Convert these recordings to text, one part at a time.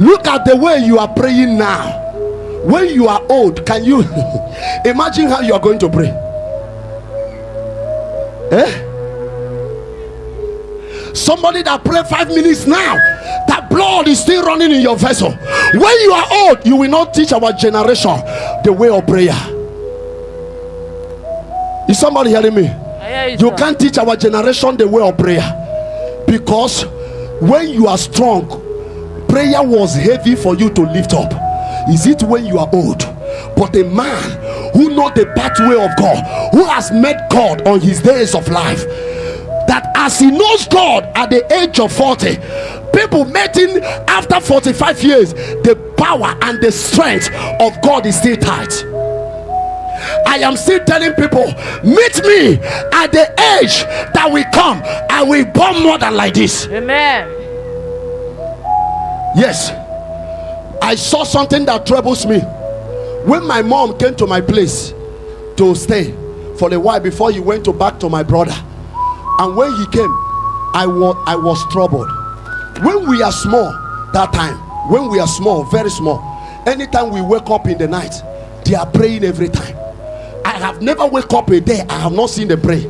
Look at the way you are praying now. When you are old, can you imagine how you are going to pray? Somebody that pray 5 minutes now, that blood is still running in your vessel. When you are old, you will not teach our generation the way of prayer. Is somebody hearing me? You can't teach our generation the way of prayer, because when you are strong, prayer was heavy for you to lift up. Is it when you are old? But a man who knows the pathway of God, who has met God on his days of life, that as he knows God at the age of 40, people met him after 45 years, the power and the strength of God is still tight. I am still telling people, meet me at the age that we come, I will born more than like this. Amen. Yes, I saw something that troubles me. When my mom came to my place to stay for a while before he went back to my brother, and when he came, I was troubled. When we are small, that time, when we are small, very small, anytime we wake up in the night, they are praying every time. I have never wake up a day I have not seen them pray.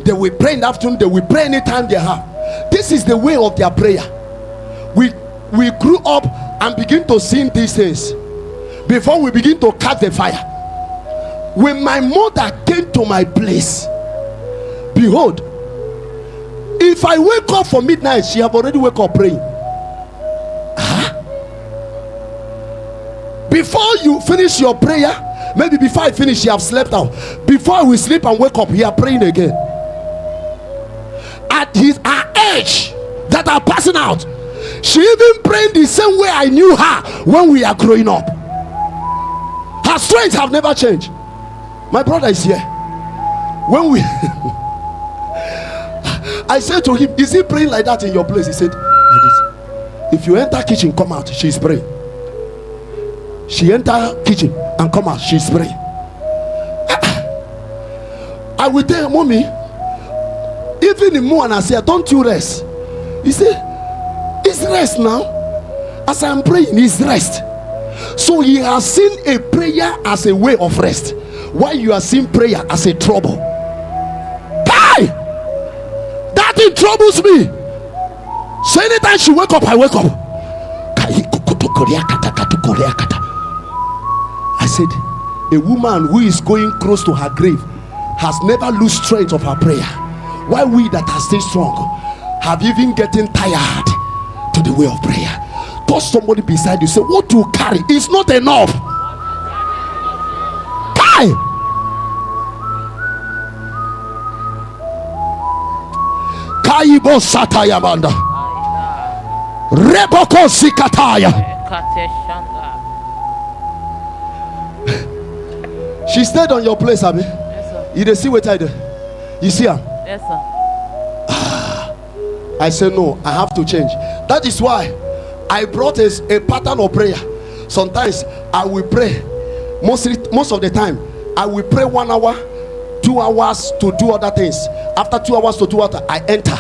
They will pray in the afternoon, they will pray anytime they have. This is the way of their prayer. We grew up and begin to sing these things before we begin to catch the fire. When my mother came to my place, behold, if I wake up for midnight, she have already wake up praying. Before you finish your prayer, maybe before I finish, she have slept out. Before I will sleep and wake up, he are praying again. At her age that are passing out, she even praying the same way I knew her when we are growing up. Her strength have never changed. My brother is here. When we I said to him, is he praying like that in your place? He said, like this. If you enter kitchen, come out, she's praying. She enter kitchen and come out, she's praying. I will tell her, mommy, even in morning I say, don't you rest? He said, it's rest now. As I'm praying, it's rest. So he has seen a prayer as a way of rest, while you are seeing prayer as a trouble. Die! That thing troubles me. So anytime she wake up, I wake up. I said, a woman who is going close to her grave has never lost strength of her prayer, while we that are still strong have even getting tired to the way of prayer. Touch somebody beside you, say, what you carry is not enough. Kai! Kaibo sataya manda. Reboko sikataya. She stayed on your place, Abi. Yes, sir. You didn't see what I did. You see her? Yes, sir. I said no, I have to change. That is why I brought a pattern of prayer. Sometimes I will pray. Most of the time I will pray 1 hour, 2 hours to do other things. After 2 hours to do other, I enter.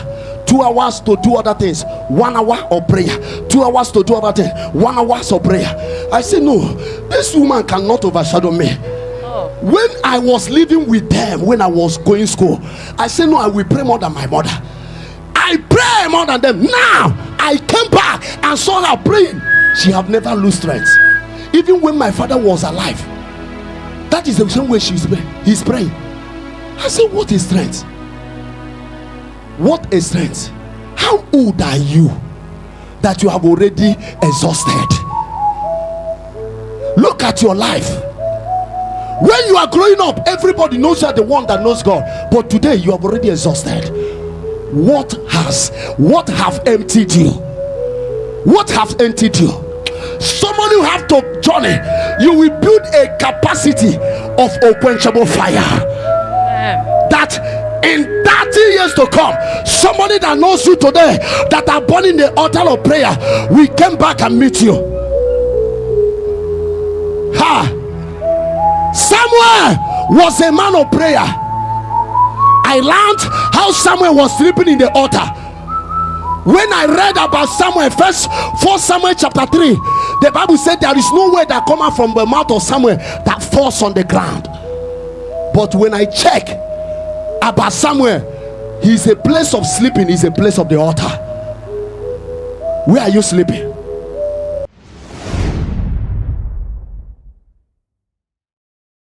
2 hours to do other things, 1 hour of prayer. 2 hours to do other things, 1 hour of prayer. I say no, this woman cannot overshadow me. When I was living with them, when I was going to school, I said no, I will pray more than my mother. I pray more than them. Now I came back and saw her praying. She have never lost strength. Even when my father was alive, that is the same way she's praying. He's praying. I said, what is strength? What is strength? How old are you that you have already exhausted? Look at your life. When you are growing up, everybody knows you are the one that knows God, but today you have already exhausted. What have emptied you? What have emptied you? Somebody who have to journey, you will build a capacity of unquenchable fire. That in 30 years to come, somebody that knows you today, that are born in the altar of prayer, we come back and meet you. Samuel was a man of prayer. I learned how Samuel was sleeping in the altar. When I read about Samuel, first 1 Samuel chapter 3, the Bible said there is no word that comes from the mouth of Samuel that falls on the ground. But when I check about Samuel, he's a place of sleeping, he's a place of the altar. Where are you sleeping?